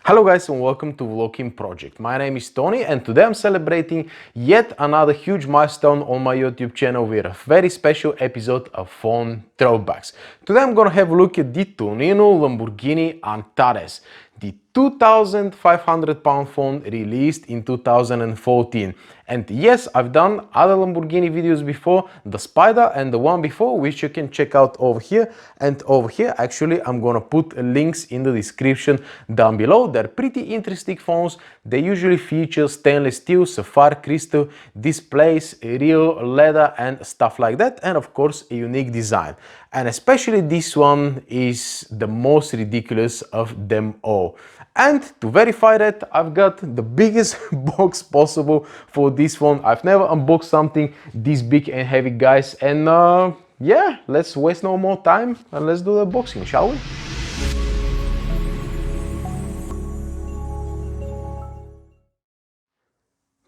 Hello guys and welcome to volokinproject. My name is Tony and today I'm celebrating yet another huge milestone on my YouTube channel with a very special episode of phone throwbacks. Today I'm gonna have a look at the Tonino Lamborghini Antares, the 2,500 pound phone released in 2014. And yes, I've done other Lamborghini videos before, the Spider and the one before, which you can check out over here and over here. Actually, I'm gonna put links in the description down below. They're pretty interesting phones. They usually feature stainless steel, sapphire crystal displays, real leather and stuff like that, and of course a unique design. And especially this one is the most ridiculous of them all. And to verify that, I've got the biggest box possible for this phone. I've never unboxed something this big and heavy, guys. And yeah, let's waste no more time and let's do the unboxing, shall we?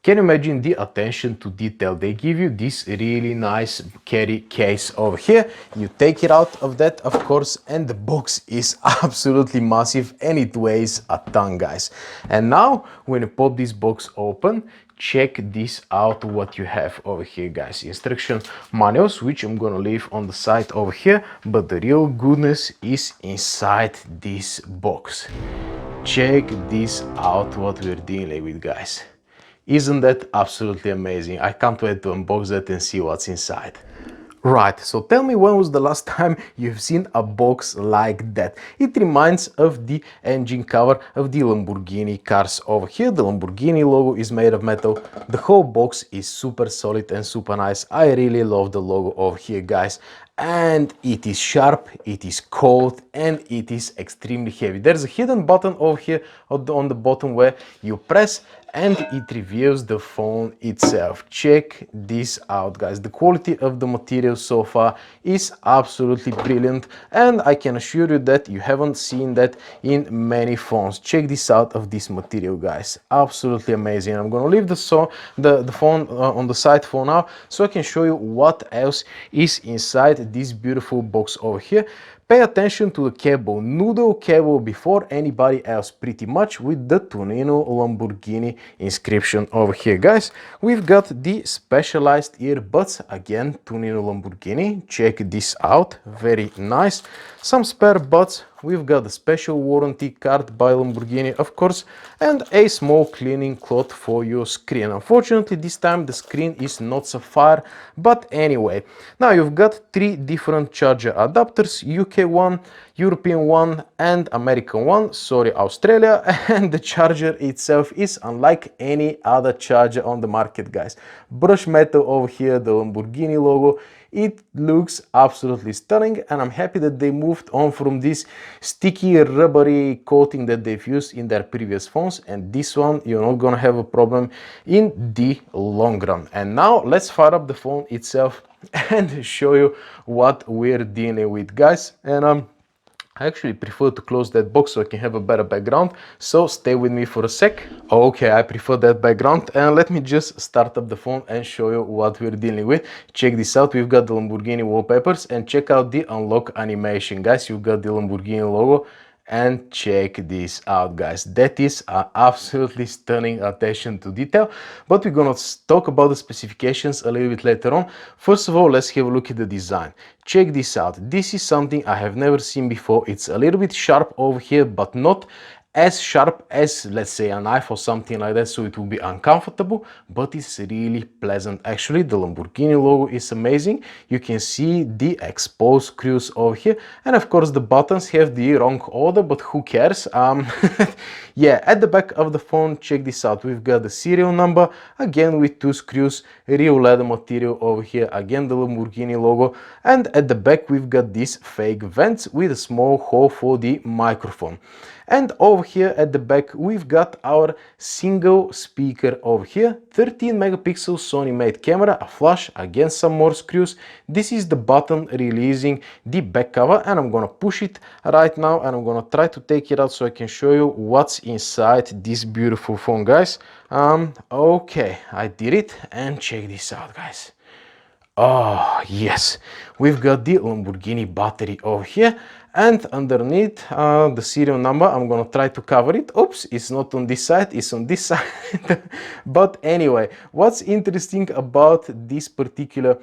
Can you imagine the attention to detail? They give you this really nice carry case over here. You take it out of that, of course, and the box is absolutely massive and it weighs a ton, guys. And now, when you pop this box open, check this out what you have over here, guys. Instruction manuals, which I'm gonna leave on the side over here, but the real goodness is inside this box. Check this out what we're dealing with, guys. Isn't that absolutely amazing? I can't wait to unbox that and see what's inside. Right, so tell me, when was the last time you've seen a box like that? It reminds of the engine cover of the Lamborghini cars over here. The Lamborghini logo is made of metal. The whole box is super solid and super nice. I really love the logo over here, guys. And it is sharp, it is cold, and it is extremely heavy. There's a hidden button over here on the bottom where you press and it reveals the phone itself. Check this out, guys. The quality of the material so far is absolutely brilliant, and I can assure you that you haven't seen that in many phones. Check this out of this material, guys. Absolutely amazing. I'm gonna leave the phone on the side for now so I can show you what else is inside this beautiful box over here. Pay attention to the cable, noodle cable before anybody else, pretty much, with the Tonino Lamborghini inscription over here, guys. We've got the specialized earbuds, again, Tonino Lamborghini. Check this out, very nice. Some spare buds. We've got a special warranty card by Lamborghini, of course, and a small cleaning cloth for your screen. Unfortunately, this time the screen is not sapphire, but anyway. Now you've got three different charger adapters, UK one, European one, and American one, sorry Australia, and the charger itself is unlike any other charger on the market, guys. Brushed metal over here, the Lamborghini logo. It looks absolutely stunning, and I'm happy that they moved on from this sticky rubbery coating that they've used in their previous phones, and this one you're not gonna have a problem in the long run. And now let's fire up the phone itself and show you what we're dealing with, guys. And I actually prefer to close that box so I can have a better background, so stay with me for a sec. Okay, I prefer that background, and let me just start up the phone and show you what we're dealing with. Check this out, we've got the Lamborghini wallpapers, and check out the unlock animation, guys. You've got the Lamborghini logo, and check this out, guys. That is an absolutely stunning attention to detail, but we're gonna talk about the specifications a little bit later on. First of all, let's have a look at the design. Check this out. This is something I have never seen before. It's a little bit sharp over here, but not as sharp as, let's say, a knife or something like that, so it will be uncomfortable, but it's really pleasant. Actually, the Lamborghini logo is amazing. You can see the exposed screws over here, and of course the buttons have the wrong order, but who cares. Yeah, at the back of the phone, check this out. We've got the serial number, again with two screws, real leather material over here, again the Lamborghini logo, and at the back we've got these fake vents with a small hole for the microphone. And over here at the back we've got our single speaker over here, 13 megapixel Sony made camera, a flash, again some more screws. This is the button releasing the back cover, and I'm gonna push it right now and I'm gonna try to take it out so I can show you what's inside this beautiful phone, guys. Okay, I did it, and check this out, guys. Oh, yes, we've got the Lamborghini battery over here, and underneath the serial number, I'm gonna try to cover it. Oops, it's not on this side, it's on this side. But anyway, what's interesting about this particular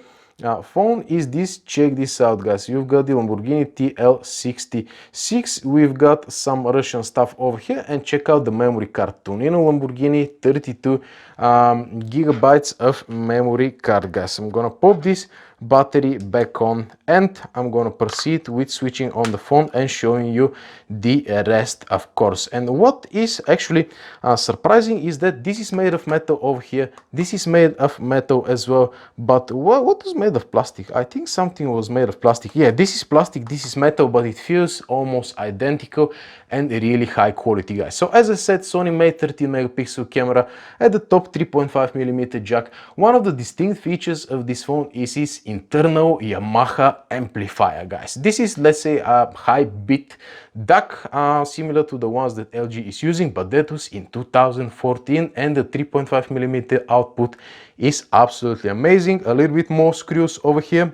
phone is this. Check this out, guys. You've got the Lamborghini TL66. We've got some Russian stuff over here, and check out the memory card. Tonino Lamborghini, 32 gigabytes of memory card, guys. I'm gonna pop this battery back on, and I'm gonna proceed with switching on the phone and showing you the rest, of course. And what is actually surprising is that this is made of metal over here, this is made of metal as well, but what was made of plastic? I think something was made of plastic. Yeah, this is plastic, this is metal, but it feels almost identical and really high quality, guys. So as I said, Sony made 13 megapixel camera at the top, 3.5mm jack. One of the distinct features of this phone is its internal Yamaha amplifier, guys. This is, let's say, a high bit DAC, similar to the ones that LG is using, but that was in 2014, and the 3.5mm output is absolutely amazing. A little bit more screws over here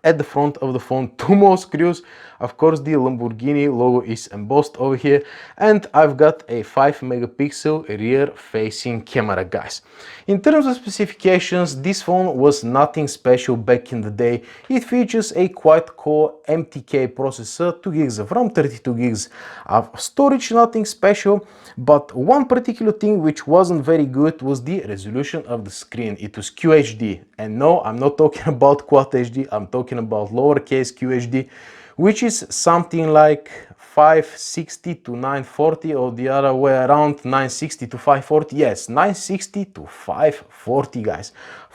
at the front of the phone, two more screws. Of course, the Lamborghini logo is embossed over here, and I've got a 5 megapixel rear facing camera, guys. In terms of specifications, this phone was nothing special back in the day. It features a quad-core MTK processor, 2 gigs of RAM, 32 gigs of storage, nothing special. But one particular thing which wasn't very good was the resolution of the screen. It was QHD, and no, I'm not talking about Quad HD, I'm talking about lowercase QHD, which is something like 560 to 940, or the other way around, 960 to 540. Yes, 960 to 540, guys.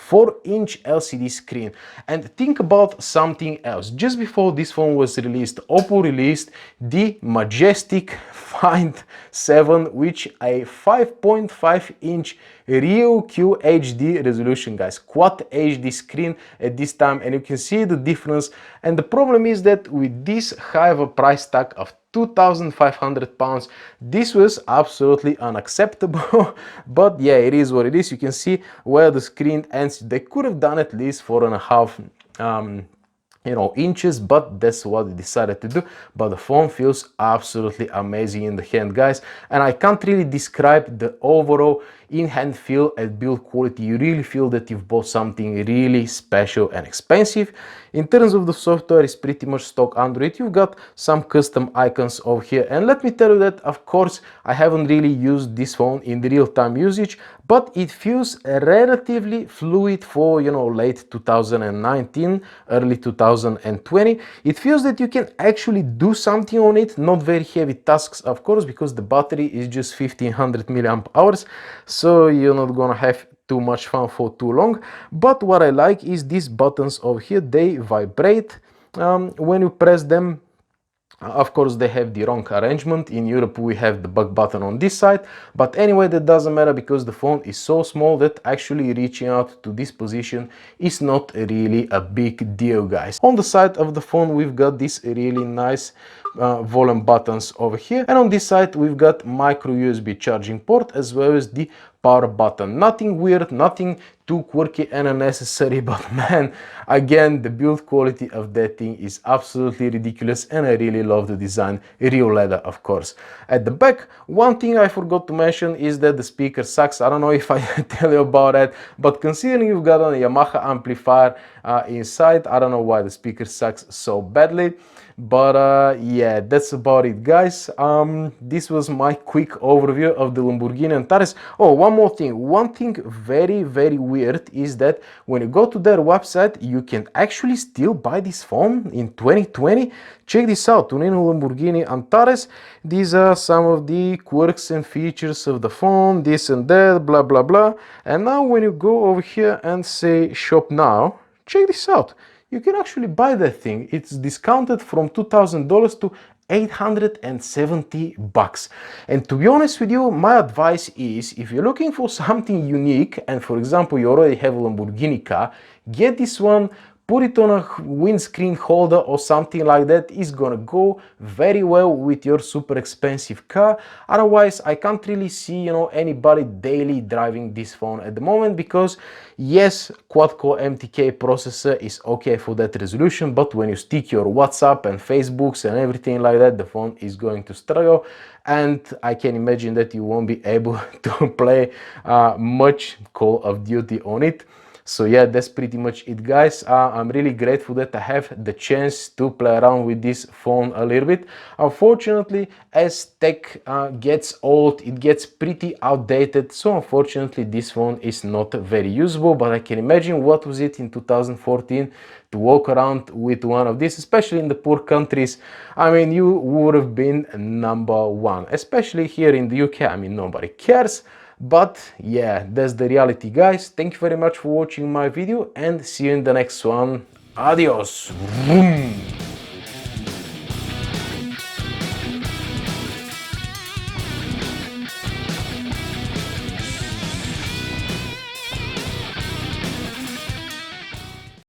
4-inch LCD screen. And think about something else. Just before this phone was released, Oppo released the majestic Find 7, which a 5.5-inch real QHD resolution, guys. Quad HD screen at this time, and you can see the difference. And the problem is that with this high of a price tag of £2,500, this was absolutely unacceptable. But yeah, it is what it is. You can see where the screen ends. They could have done at least 4.5 inches, but that's what they decided to do. But the phone feels absolutely amazing in the hand, guys, and I can't really describe the overall in-hand feel and build quality. You really feel that you've bought something really special and expensive. In terms of the software, it's pretty much stock Android. You've got some custom icons over here, and let me tell you that, of course, I haven't really used this phone in the real-time usage, but it feels relatively fluid for, late 2019, early 2020. It feels that you can actually do something on it, not very heavy tasks, of course, because the battery is just 1500 milliamp hours, so you're not gonna have too much fun for too long. But what I like is these buttons over here. They vibrate when you press them. Of course, they have the wrong arrangement. In Europe, we have the back button on this side, but anyway, that doesn't matter because the phone is so small that actually reaching out to this position is not really a big deal, guys. On the side of the phone, we've got these really nice volume buttons over here, and on this side we've got micro USB charging port as well as the power button. Nothing weird, nothing too quirky and unnecessary, but man, again, the build quality of that thing is absolutely ridiculous, and I really love the design. Real leather, of course. At the back, one thing I forgot to mention is that the speaker sucks. I don't know if I tell you about that, but considering you've got a Yamaha amplifier inside, I don't know why the speaker sucks so badly. But yeah, that's about it, guys. This was my quick overview of the Lamborghini Antares. Oh, one more thing. One thing very weird is that when you go to their website, you can actually still buy this phone in 2020. Check this out, Tonino Lamborghini Antares. These are some of the quirks and features of the phone, this and that, blah blah blah. And now when you go over here and say shop now, check this out. You can actually buy that thing. It's discounted from $2,000 to $870. And to be honest with you, my advice is, if you're looking for something unique, and for example you already have a Lamborghini car, get this one, put it on a windscreen holder or something like that. Is gonna go very well with your super expensive car. Otherwise, I can't really see, you know, anybody daily driving this phone at the moment, because yes, quad-core MTK processor is okay for that resolution, but when you stick your WhatsApp and Facebooks and everything like that, the phone is going to struggle, and I can imagine that you won't be able to play much Call of Duty on it. So yeah, that's pretty much it, guys. I'm really grateful that I have the chance to play around with this phone a little bit. Unfortunately, as tech gets old, it gets pretty outdated, so unfortunately this phone is not very usable, but I can imagine what was it in 2014 to walk around with one of these, especially in the poor countries. I mean, you would have been number one, especially here in the UK. I mean, nobody cares. But yeah, that's the reality, guys. Thank you very much for watching my video, and see you in the next one. Adios. Vroom.